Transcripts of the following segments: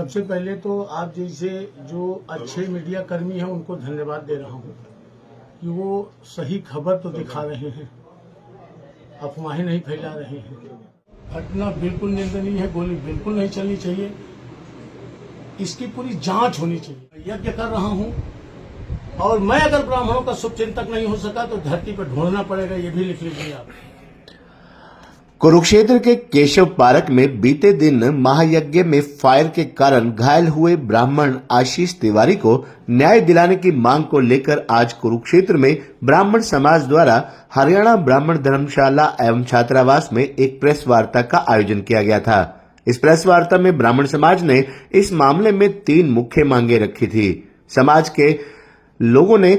सबसे पहले तो आप जैसे जो अच्छे मीडिया कर्मी हैं उनको धन्यवाद दे रहा हूं कि वो सही खबर तो दिखा रहे हैं, अफवाहें नहीं फैला रहे हैं। घटना बिल्कुल निंदनीय है, गोली बिल्कुल नहीं चलनी चाहिए, इसकी पूरी जांच होनी चाहिए। यज्ञ कर रहा हूं और मैं अगर ब्राह्मणों का शुभचिंतक नहीं हो सका तो धरती पर ढूंढना पड़ेगा, ये भी लिख लीजिए आप। कुरुक्षेत्र के केशव पार्क में बीते दिन महायज्ञ में फायर के कारण घायल हुए ब्राह्मण आशीष तिवारी को न्याय दिलाने की मांग को लेकर आज कुरुक्षेत्र में ब्राह्मण समाज द्वारा हरियाणा ब्राह्मण धर्मशाला एवं छात्रावास में एक प्रेस वार्ता का आयोजन किया गया था। इस प्रेस वार्ता में ब्राह्मण समाज ने इस मामले में 3 मुख्य मांगे रखी थी। समाज के लोगों ने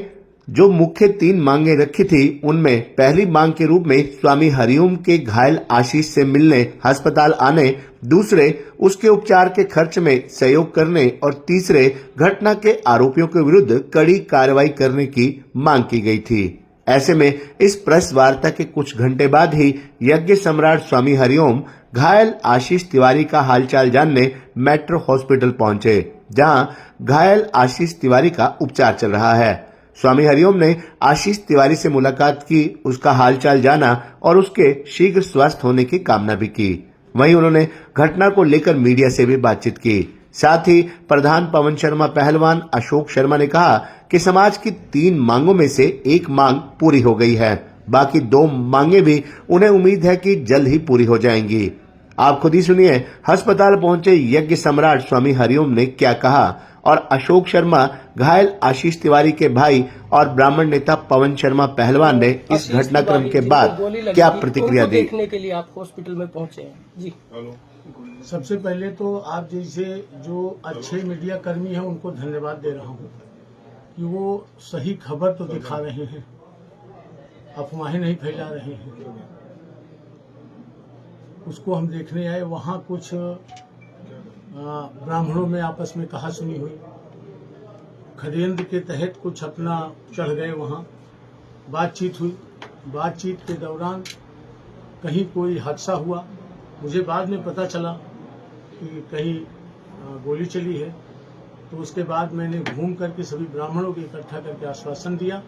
जो मुख्य 3 मांगे रखी थी उनमें पहली मांग के रूप में स्वामी हरिओम के घायल आशीष से मिलने अस्पताल आने, दूसरे उसके उपचार के खर्च में सहयोग करने और तीसरे घटना के आरोपियों के विरुद्ध कड़ी कार्रवाई करने की मांग की गई थी। ऐसे में इस प्रेस वार्ता के कुछ घंटे बाद ही यज्ञ सम्राट स्वामी हरिओम घायल आशीष तिवारी का हालचाल जानने मेट्रो हॉस्पिटल पहुंचे, जहां घायल आशीष तिवारी का उपचार चल रहा है। स्वामी हरिओम ने आशीष तिवारी से मुलाकात की, उसका हालचाल जाना और उसके शीघ्र स्वस्थ होने की कामना भी की। वहीं उन्होंने घटना को लेकर मीडिया से भी बातचीत की। साथ ही प्रधान पवन शर्मा पहलवान अशोक शर्मा ने कहा कि समाज की 3 मांगों में से एक मांग पूरी हो गई है, बाकी 2 मांगे भी उन्हें उम्मीद है कि जल्द ही पूरी हो जाएंगी। आप खुद ही सुनिए अस्पताल पहुंचे यज्ञ सम्राट स्वामी हरिओम ने क्या कहा और अशोक शर्मा घायल आशीष तिवारी के भाई और ब्राह्मण नेता पवन शर्मा पहलवान ने इस घटनाक्रम के बाद क्या प्रतिक्रिया दी। देखने के लिए आप हॉस्पिटल में पहुंचे हैं जी। सबसे पहले तो आप जैसे जो अच्छे मीडिया कर्मी हैं उनको धन्यवाद दे रहा हूं कि वो सही खबर तो दिखा रहे हैं, अफवाहें नहीं फैला रहे हैं। उसको हम देखने आए, वहां कुछ ब्राह्मणों में आपस में कहा सुनी हुई, षड्यंत्र के तहत कुछ अपना चढ़ गए, वहां बातचीत हुई। बातचीत के दौरान कहीं कोई हादसा हुआ, मुझे बाद में पता चला कि कहीं गोली चली है। तो उसके बाद मैंने घूम करके सभी ब्राह्मणों को इकट्ठा करके आश्वासन दिया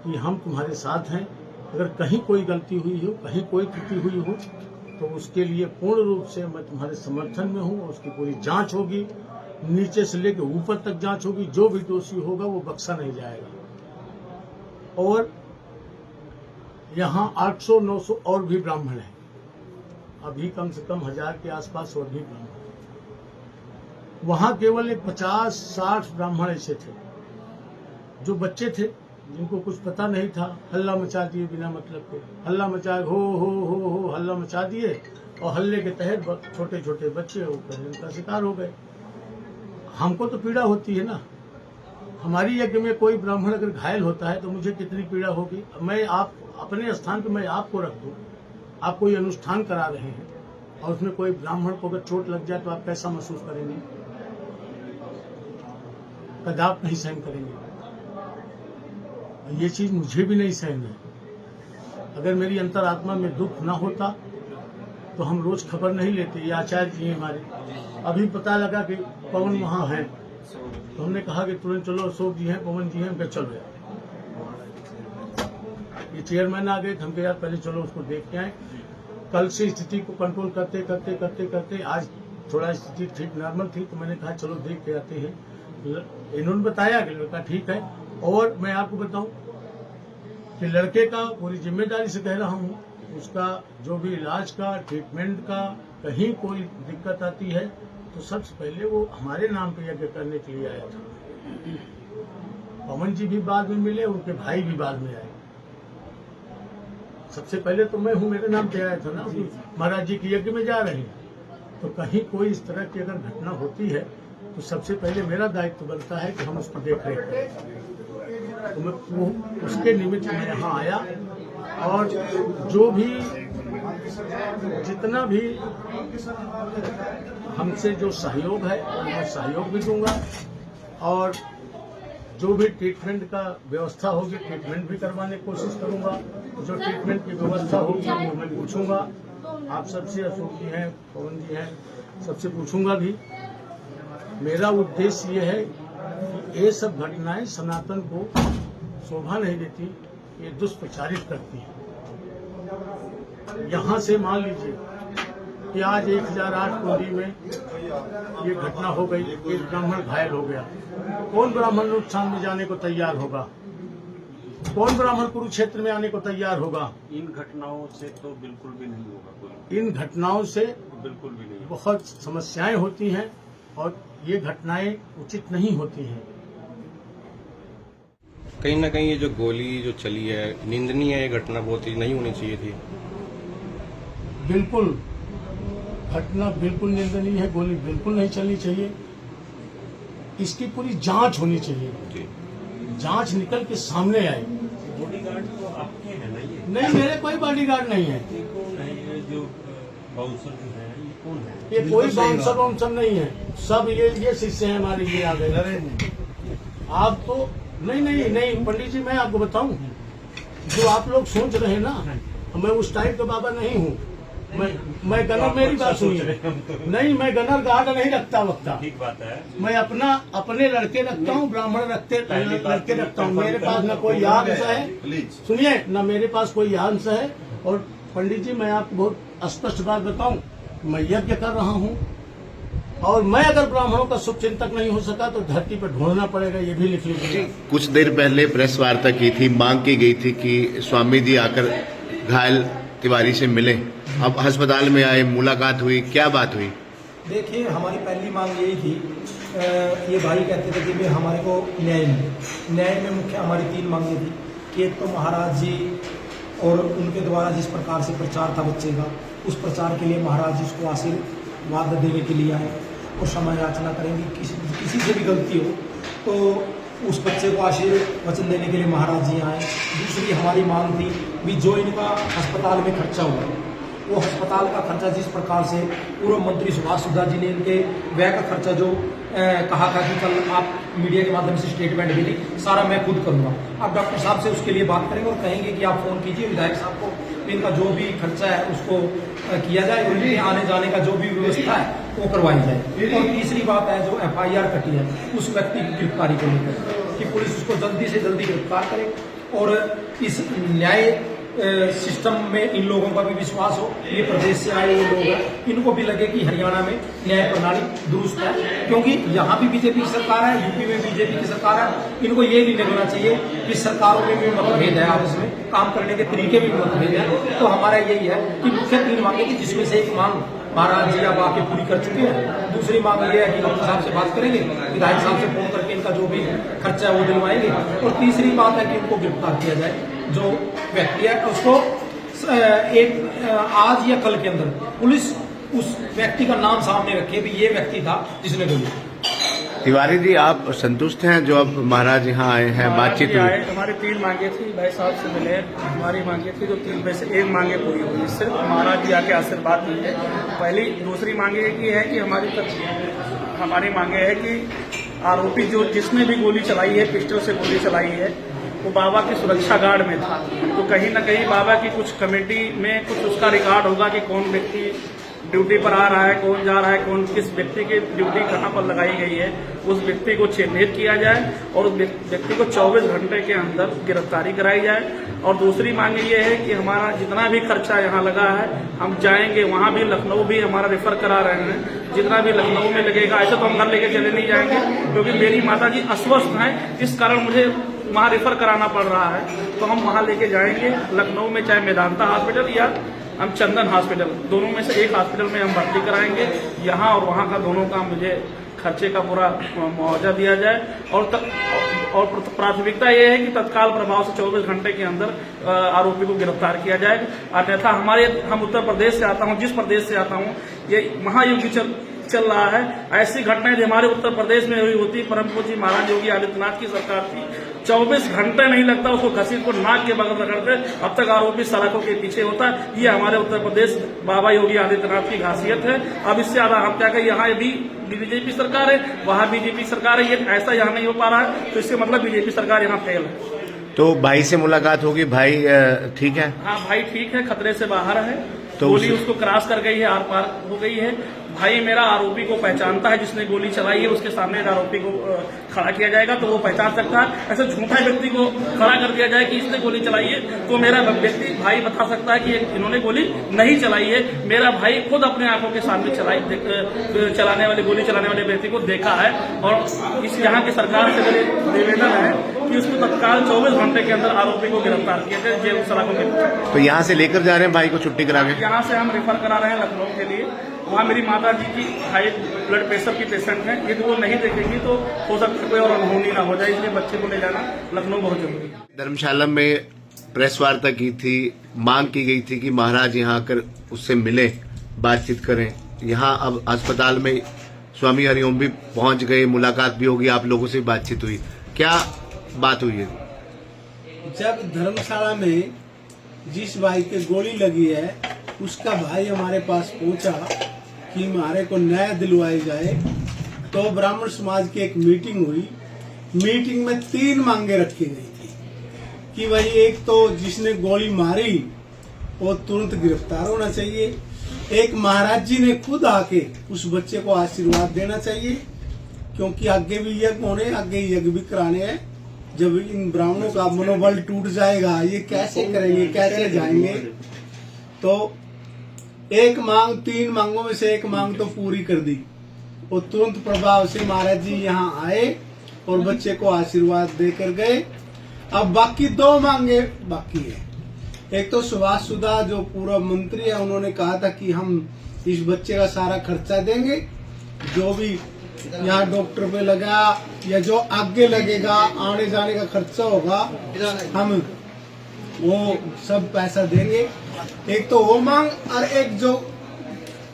कि हम तुम्हारे साथ हैं, अगर कहीं कोई गलती हुई हो, कहीं कोई त्रुटि हुई हो तो उसके लिए पूर्ण रूप से मैं तुम्हारे समर्थन में हूं और उसकी पूरी जांच होगी, नीचे से लेकर ऊपर तक जांच होगी। जो भी दोषी होगा वो बख्शा नहीं जाएगा। और यहाँ 800-900 और भी ब्राह्मण हैं, अभी कम से कम 1000 के आसपास और भी ब्राह्मण। वहां केवल एक 50-60 ब्राह्मण ऐसे थे जो बच्चे थे, जिनको कुछ पता नहीं था, हल्ला मचा दिए बिना मतलब के, हल्ला मचा हो हल्ला मचा दिए और हल्ले के तहत छोटे छोटे बच्चे वो षड्यंत्र का शिकार हो गए। हमको तो पीड़ा होती है ना, हमारी यज्ञ में कोई ब्राह्मण अगर घायल होता है तो मुझे कितनी पीड़ा होगी। मैं आप अपने स्थान पर मैं आपको रख दूं, आप कोई अनुष्ठान करा रहे हैं और उसमें कोई ब्राह्मण को अगर चोट लग जाए तो आप कैसा महसूस करेंगे? कदाप नहीं सहन करेंगे। ये चीज मुझे भी नहीं सहन है। अगर मेरी अंतरात्मा में दुख ना होता तो हम रोज खबर नहीं लेते। ये आचार्य जी हमारे, अभी पता लगा कि पवन वहां है तो हमने कहा कि तुरंत चलो, अशोक जी हैं, पवन जी हैं, चलो। ये चेयरमैन आ गए, हम कहे यार पहले चलो उसको देख के आए। कल से स्थिति को कंट्रोल करते करते करते करते आज थोड़ा स्थिति ठीक नॉर्मल थी, तो मैंने कहा चलो देख के आते हैं। इन्होंने बताया कि लड़का ठीक है। और मैं आपको बताऊं कि लड़के का पूरी जिम्मेदारी से कह रहा हूं, उसका जो भी इलाज का, ट्रीटमेंट का कहीं कोई दिक्कत आती है तो सबसे पहले वो हमारे नाम पे यज्ञ करने के लिए आया था। पवन जी भी बाद में मिले, उनके भाई भी बाद में आए। सबसे पहले तो मैं हूं, मेरे नाम पे आया था ना, महाराज जी के यज्ञ में जा रहे हैं। तो कहीं कोई इस तरह की अगर घटना होती है तो सबसे पहले मेरा दायित्व बनता है कि हम उसकी देख रेख करें। तो मैं उसके निमित्त मैं यहाँ आया और जो भी जितना भी हमसे जो सहयोग है मैं सहयोग भी दूंगा और जो भी ट्रीटमेंट का व्यवस्था होगी ट्रीटमेंट भी करवाने की कोशिश करूंगा। जो ट्रीटमेंट की व्यवस्था होगी वो मैं पूछूंगा आप सबसे, अशोक जी हैं, पवन जी हैं, सबसे पूछूंगा भी मेरा उद्देश्य ये है कि ये सब घटनाएं सनातन को शोभा नहीं देती, ये दुष्प्रचारित करती हैं। यहाँ से मान लीजिए कि आज 1008 कुंडी में ये घटना हो गई, एक ब्राह्मण घायल हो गया। कौन ब्राह्मण नुकसान में जाने को तैयार होगा? कौन ब्राह्मण कुरुक्षेत्र में आने को तैयार होगा? इन घटनाओं से तो बिल्कुल भी नहीं होगा कोई, इन घटनाओं से बिल्कुल भी नहीं। बहुत समस्याएं होती हैं और ये घटनाएं उचित नहीं होती हैं। कहीं ना कहीं ये जो गोली जो चली है निंदनीय है, ये घटना बहुत ही नहीं होनी चाहिए थी। बिल्कुल घटना बिल्कुल निंदनीय है, गोली बिल्कुल नहीं चलनी चाहिए। इसकी पूरी जांच होनी चाहिए, जी। जांच निकल के सामने आए। बॉडीगार्ड तो आपके हैं ना ये? नहीं, मेरे कोई बॉडीगार्ड नहीं है। ये कौन है? ये जो बाउंसर जो है ये कौन है? ये कोई बाउंसर वाउंसर नहीं है, सब ये शिष्य हैं हमारे। ये आ गए। आप तो नहीं पंडित जी, मैं आपको बताऊं, जो आप लोग सोच रहे हैं ना, मैं उस टाइप का बाबा नहीं हूँ। मैं गनर, मेरी बात सुनिए, नहीं, मैं गनर गार्ड नहीं रखता वक्ता। ठीक बात है। मैं अपने लड़के रखता हूँ, ब्राह्मण लड़के रखता हूँ। मेरे पास न कोई यांश है, सुनिए, न मेरे पास कोई यांश है। और पंडित जी, मैं आपको बहुत स्पष्ट बात बताऊं, मैं यज्ञ कर रहा हूं और मैं अगर ब्राह्मणों का शुभ चिंतक नहीं हो सका तो धरती पर ढूंढना पड़ेगा, ये भी लिख लीजिए। कुछ देर पहले प्रेस वार्ता की थी, मांग की गई थी कि स्वामी जी आकर घायल तिवारी से मिले। अब अस्पताल में आए, मुलाकात हुई, क्या बात हुई? देखिए, हमारी पहली मांग यही थी, ये भाई कहते थे कि हमारे को न्याय में मुख्य हमारी 3 मांगें थी कि एक तो महाराज जी और उनके द्वारा जिस प्रकार से प्रचार था बच्चे का, उस प्रचार के लिए महाराज जी उसको आशीर्वाद देने के लिए आए और क्षमा याचना करेंगे। किसी से भी गलती हो तो उस बच्चे को आशीर्वचन देने के लिए महाराज जी आए। दूसरी हमारी मांग थी भी जो इनका अस्पताल में खर्चा हुआ, वो अस्पताल का खर्चा जिस प्रकार से पूर्व मंत्री सुभाष सुधा जी ने इनके व्यय का खर्चा जो कहा था कि कल आप मीडिया के माध्यम से स्टेटमेंट मिली, सारा मैं खुद करूंगा। आप डॉक्टर साहब से उसके लिए बात करेंगे और कहेंगे कि आप फोन कीजिए विधायक साहब को, इनका जो भी खर्चा है उसको किया जाए, उनके आने जाने का जो भी व्यवस्था है वो करवाई जाए। और तीसरी बात है, जो FIR कटी है उस व्यक्ति की गिरफ्तारी को लेकर कि पुलिस उसको जल्दी से जल्दी गिरफ्तार करे और इस न्याय सिस्टम में इन लोगों का भी विश्वास हो। ये प्रदेश से आए हुए लोग हैं, इनको भी लगे कि हरियाणा में न्याय प्रणाली दुरुस्त है, क्योंकि यहाँ भी बीजेपी की सरकार है, यूपी में बीजेपी की सरकार है। इनको ये नहीं लगना चाहिए कि सरकारों में भी मतभेद है, आपस में काम करने के तरीके भी मतभेद है। तो हमारा यही है कि मुख्य 3 मांगे थी, जिसमें से एक मांग महाराज जी अब आके पूरी कर चुके हैं। दूसरी मांग ये है कि डॉक्टर साहब से बात करेंगे, विधायक साहब से फोन करके इनका जो भी खर्चा है वो दिलवाएंगे। और तीसरी बात है कि उनको गिरफ्तार किया जाए, जो व्यक्ति है उसको एक आज या कल के अंदर पुलिस उस व्यक्ति का नाम सामने रखे भी ये व्यक्ति था जिसने गोली। तिवारी जी, आप संतुष्ट हैं जो अब महाराज यहाँ आए हैं, बातचीत हुई? हमारी 3 मांगे थी, भाई साहब से मिले, हमारी मांगे थी जो 3 में से 1 मांगे पूरी हुई, सिर्फ महाराज जी आके आशीर्वाद दिए। पहली दूसरी मांगे है कि हमारी मांगे है कि आरोपी जो जिसने भी गोली चलाई है, पिस्टल से गोली चलाई है, वो बाबा की सुरक्षा गार्ड में था। तो कहीं ना कहीं बाबा की कुछ कमेटी में कुछ उसका रिकॉर्ड होगा कि कौन व्यक्ति ड्यूटी पर आ रहा है, कौन जा रहा है, कौन किस व्यक्ति की ड्यूटी कहाँ पर लगाई गई है, उस व्यक्ति को चिन्हित किया जाए और उस व्यक्ति को 24 घंटे के अंदर गिरफ्तारी कराई जाए। और दूसरी मांग ये है कि हमारा जितना भी खर्चा यहाँ लगा है, हम जाएंगे वहाँ भी, लखनऊ भी हमारा रेफर करा रहे हैं, जितना भी लखनऊ में लगेगा। ऐसे तो हम घर लेके चले नहीं जाएंगे, क्योंकि मेरी माता जी अस्वस्थ हैं, इस कारण मुझे वहाँ रेफर कराना पड़ रहा है। तो हम वहाँ लेके जाएंगे लखनऊ में, चाहे मेदांता हॉस्पिटल या हम चंदन हॉस्पिटल, दोनों में से एक हॉस्पिटल में हम भर्ती कराएंगे। यहाँ और वहाँ का दोनों का मुझे खर्चे का पूरा मुआवजा दिया जाए। और प्राथमिकता ये है कि तत्काल प्रभाव से 24 घंटे के अंदर आरोपी को गिरफ्तार किया जाए। अन्यथा हम उत्तर प्रदेश से आता हूँ, जिस प्रदेश से आता हूँ, ये महायुग चल रहा है। ऐसी घटनाएं जो हमारे उत्तर प्रदेश में हुई होती, परम पूज्य महाराज योगी आदित्यनाथ की सरकार थी, 24 घंटे नहीं लगता उसको घसीट को नाक के बगल रगड़ते, अब तक आरोपी सड़कों के पीछे होता। ये हमारे उत्तर प्रदेश बाबा योगी आदित्यनाथ की खासियत है। अब इससे ज्यादा हम क्या कहें, यहाँ भी बीजेपी सरकार है, वहाँ बीजेपी सरकार है, ये ऐसा यहाँ नहीं हो पा रहा है, तो इससे मतलब बीजेपी सरकार यहाँ फेल है। तो भाई से मुलाकात होगी, भाई ठीक है? हाँ, भाई ठीक है, खतरे से बाहर है। तो गोली उसको क्रॉस कर गई है, आर पार हो गई है। भाई मेरा आरोपी को पहचानता है, जिसने गोली चलाई है उसके सामने एक आरोपी को खड़ा किया जाएगा तो वो पहचान सकता है। ऐसे झूठा व्यक्ति को खड़ा कर दिया जाए कि इसने गोली चलाई है तो मेरा व्यक्ति भाई बता सकता है कि इन्होंने गोली नहीं चलाई है। मेरा भाई खुद अपने आंखों के सामने गोली चलाने वाले व्यक्ति को देखा है। और इस यहाँ की सरकार से मेरे निवेदन है कि उसको तत्काल 24 घंटे के अंदर आरोपी को गिरफ्तार किया जाए, जेल सलाखों में। तो यहाँ से लेकर जा रहे हैं भाई को छुट्टी करा के? यहाँ से हम रेफर करा रहे हैं लखनऊ के लिए। वहाँ मेरी माता जी की हाई ब्लड प्रेशर की पेशेंट है, यदि वो नहीं देखेगी तो हो सकता है कोई और अनहोनी ना हो जाए, इसलिए बच्चे को ले जाना लखनऊ बहुत जरूरी है। धर्मशाला में प्रेस वार्ता की थी, मांग की गई थी कि महाराज यहाँ आकर उससे मिले, बातचीत करें। यहाँ अब अस्पताल में स्वामी हरिओम भी पहुंच गए, मुलाकात भी होगी, आप लोगों से बातचीत हुई, क्या बात हुई है? जब धर्मशाला में जिस भाई के गोली लगी है उसका भाई हमारे पास पहुंचा कि हमारे को न्याय दिलवाई जाए, तो ब्राह्मण समाज की एक मीटिंग हुई। मीटिंग में 3 मांगे रखी गई थी कि भाई एक तो जिसने गोली मारी वो तुरंत गिरफ्तार होना चाहिए, एक महाराज जी ने खुद आके उस बच्चे को आशीर्वाद देना चाहिए, क्योंकि आगे भी यज्ञ होने, आगे यज्ञ भी कराने हैं। जब इन ब्राह्मणों का मनोबल टूट जाएगा, ये कैसे करेंगे, कैसे जाएंगे? तो एक मांग, 3 मांगों में से एक मांग तो पूरी कर दी और तुरंत प्रभाव से महाराज जी यहाँ आए और बच्चे को आशीर्वाद देकर गए। अब बाकी 2 मांगे बाकी है। एक तो सुभाष सुधा जो पूर्व मंत्री है, उन्होंने कहा था कि हम इस बच्चे का सारा खर्चा देंगे, जो भी यहाँ डॉक्टर पे लगा या जो आगे लगेगा, आने जाने का खर्चा होगा, हम वो सब पैसा देंगे। एक तो वो मांग और एक जो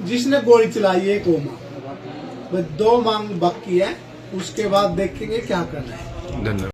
जिसने गोली चलाई है, एक वो मांग। बस 2 मांग बाकी है, उसके बाद देखेंगे क्या करना है। धन्यवाद।